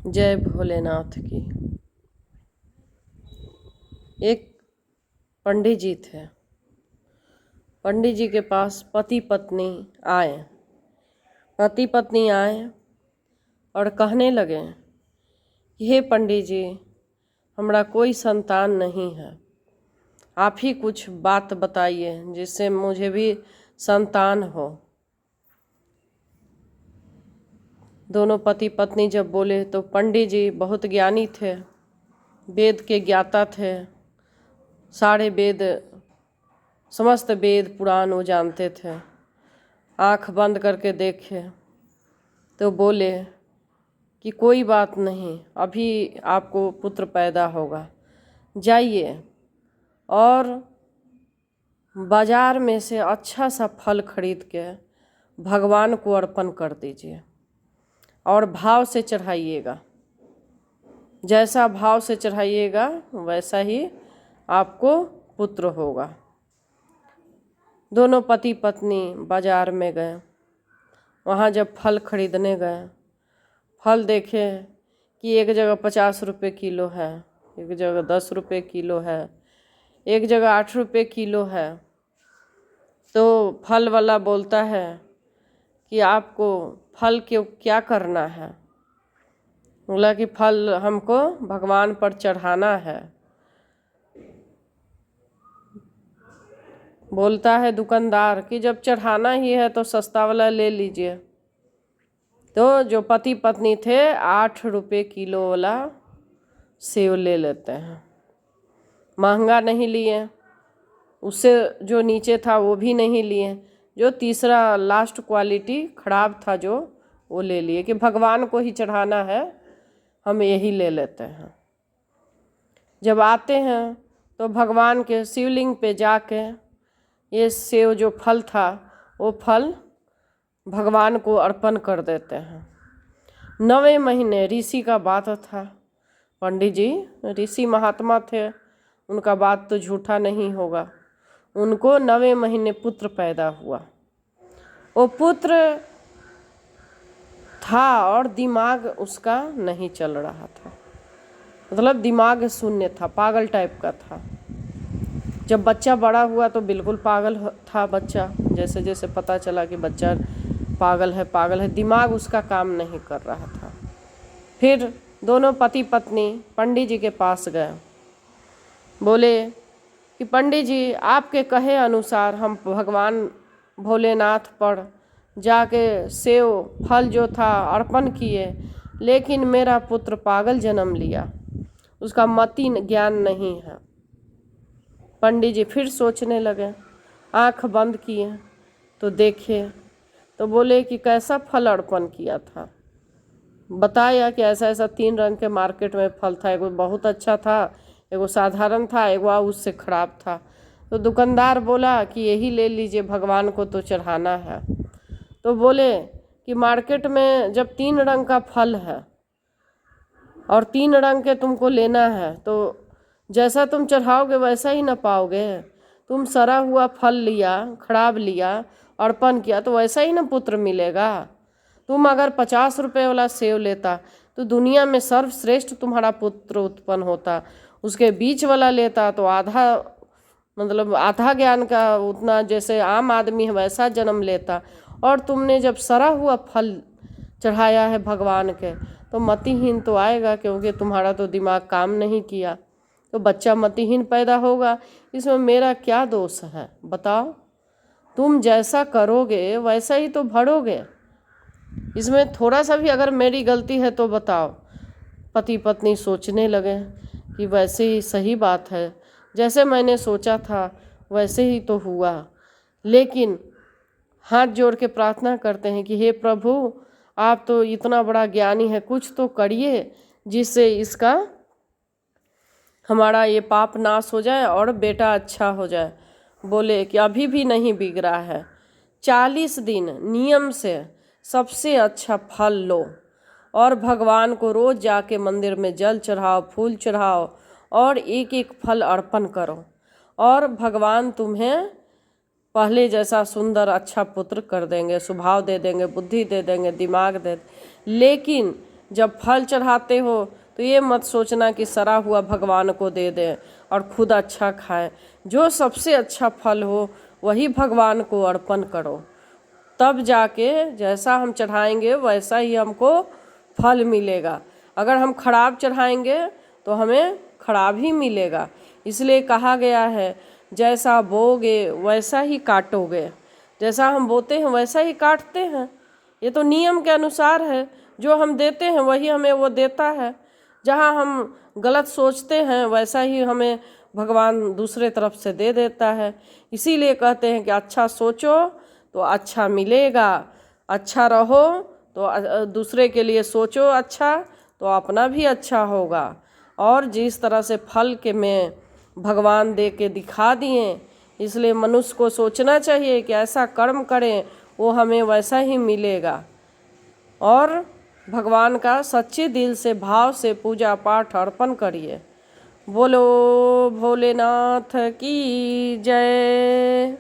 जय भोलेनाथ की। एक पंडित जी थे। पंडित जी के पास पति पत्नी आए। पति पत्नी आए और कहने लगे कि हे पंडित जी, हमारा कोई संतान नहीं है, आप ही कुछ बात बताइए जिससे मुझे भी संतान हो। दोनों पति पत्नी जब बोले तो पंडित जी बहुत ज्ञानी थे, वेद के ज्ञाता थे, सारे वेद, समस्त वेद पुराण वो जानते थे। आँख बंद करके देखे तो बोले कि कोई बात नहीं, अभी आपको पुत्र पैदा होगा, जाइए और बाजार में से अच्छा सा फल खरीद के भगवान को अर्पण कर दीजिए और भाव से चढ़ाइएगा। जैसा भाव से चढ़ाइएगा वैसा ही आपको पुत्र होगा। दोनों पति पत्नी बाजार में गए। वहाँ जब फल खरीदने गए, फल देखे कि एक जगह 50 रुपये किलो है, एक जगह 10 रुपये किलो है, एक जगह 8 रुपये किलो है। तो फल वाला बोलता है कि आपको फल क्यों क्या करना है? बोला कि फल हमको भगवान पर चढ़ाना है। बोलता है दुकानदार कि जब चढ़ाना ही है तो सस्ता वाला ले लीजिए। तो जो पति पत्नी थे 8 रुपये किलो वाला सेव ले लेते हैं। महंगा नहीं लिए, उससे जो नीचे था वो भी नहीं लिए, जो तीसरा लास्ट क्वालिटी खराब था जो वो ले लिए कि भगवान को ही चढ़ाना है, हम यही ले लेते हैं। जब आते हैं तो भगवान के शिवलिंग पे जाके ये सेव जो फल था वो फल भगवान को अर्पण कर देते हैं। 9वें महीने ऋषि का बात था। पंडित जी ऋषि महात्मा थे, उनका बात तो झूठा नहीं होगा। उनको 9वें महीने पुत्र पैदा हुआ। वो पुत्र था और दिमाग उसका नहीं चल रहा था, मतलब दिमाग शून्य था, पागल टाइप का था। जब बच्चा बड़ा हुआ तो बिल्कुल पागल था बच्चा। जैसे जैसे पता चला कि बच्चा पागल है, दिमाग उसका काम नहीं कर रहा था। फिर दोनों पति पत्नी पंडित जी के पास गए। बोले कि पंडित जी, आपके कहे अनुसार हम भगवान भोलेनाथ पर जाके सेव फल जो था अर्पण किए, लेकिन मेरा पुत्र पागल जन्म लिया, उसका मति ज्ञान नहीं है। पंडित जी फिर सोचने लगे, आँख बंद किए तो देखे तो बोले कि कैसा फल अर्पण किया था। बताया कि ऐसा ऐसा 3 रंग के मार्केट में फल था, एगो बहुत अच्छा था, एगो साधारण था, एगो उससे खराब था। तो दुकानदार बोला कि यही ले लीजिए, भगवान को तो चढ़ाना है। तो बोले कि मार्केट में जब 3 रंग का फल है और 3 रंग के तुमको लेना है तो जैसा तुम चढ़ाओगे वैसा ही ना पाओगे। तुम सड़ा हुआ फल लिया, खराब लिया, अर्पण किया तो वैसा ही ना पुत्र मिलेगा। तुम अगर 50 रुपये वाला सेव लेता तो दुनिया में सर्वश्रेष्ठ तुम्हारा पुत्र उत्पन्न होता। उसके बीच वाला लेता तो आधा, मतलब आधा ज्ञान का उतना, जैसे आम आदमी है वैसा जन्म लेता। और तुमने जब सड़ा हुआ फल चढ़ाया है भगवान के तो मतिहीन तो आएगा, क्योंकि तुम्हारा तो दिमाग काम नहीं किया, तो बच्चा मतिहीन पैदा होगा। इसमें मेरा क्या दोष है बताओ? तुम जैसा करोगे वैसा ही तो भरोगे। इसमें थोड़ा सा भी अगर मेरी गलती है तो बताओ। पति पत्नी सोचने लगे कि वैसे ही सही बात है, जैसे मैंने सोचा था वैसे ही तो हुआ। लेकिन हाथ जोड़ के प्रार्थना करते हैं कि हे प्रभु, आप तो इतना बड़ा ज्ञानी है, कुछ तो करिए जिससे इसका हमारा ये पाप नाश हो जाए और बेटा अच्छा हो जाए। बोले कि अभी भी नहीं बिगड़ा है, 40 दिन नियम से सबसे अच्छा फल लो और भगवान को रोज जाके मंदिर में जल चढ़ाओ, फूल चढ़ाओ और एक एक फल अर्पण करो, और भगवान तुम्हें पहले जैसा सुंदर अच्छा पुत्र कर देंगे, स्वभाव दे देंगे, बुद्धि दे देंगे, दिमाग दे। लेकिन जब फल चढ़ाते हो तो ये मत सोचना कि सड़ा हुआ भगवान को दे दें और खुद अच्छा खाएं। जो सबसे अच्छा फल हो वही भगवान को अर्पण करो, तब जाके जैसा हम चढ़ाएंगे वैसा ही हमको फल मिलेगा। अगर हम खराब चढ़ाएंगे तो हमें खराब ही मिलेगा। इसलिए कहा गया है जैसा बोगे वैसा ही काटोगे, जैसा हम बोते हैं वैसा ही काटते हैं। ये तो नियम के अनुसार है, जो हम देते हैं वही हमें वो देता है। जहाँ हम गलत सोचते हैं वैसा ही हमें भगवान दूसरे तरफ से दे देता है। इसीलिए कहते हैं कि अच्छा सोचो तो अच्छा मिलेगा, अच्छा रहो तो दूसरे के लिए सोचो अच्छा तो अपना भी अच्छा होगा। और जिस तरह से फल के में भगवान दे के दिखा दिए, इसलिए मनुष्य को सोचना चाहिए कि ऐसा कर्म करें वो हमें वैसा ही मिलेगा। और भगवान का सच्चे दिल से भाव से पूजा पाठ अर्पण करिए। बोलो भोलेनाथ की जय।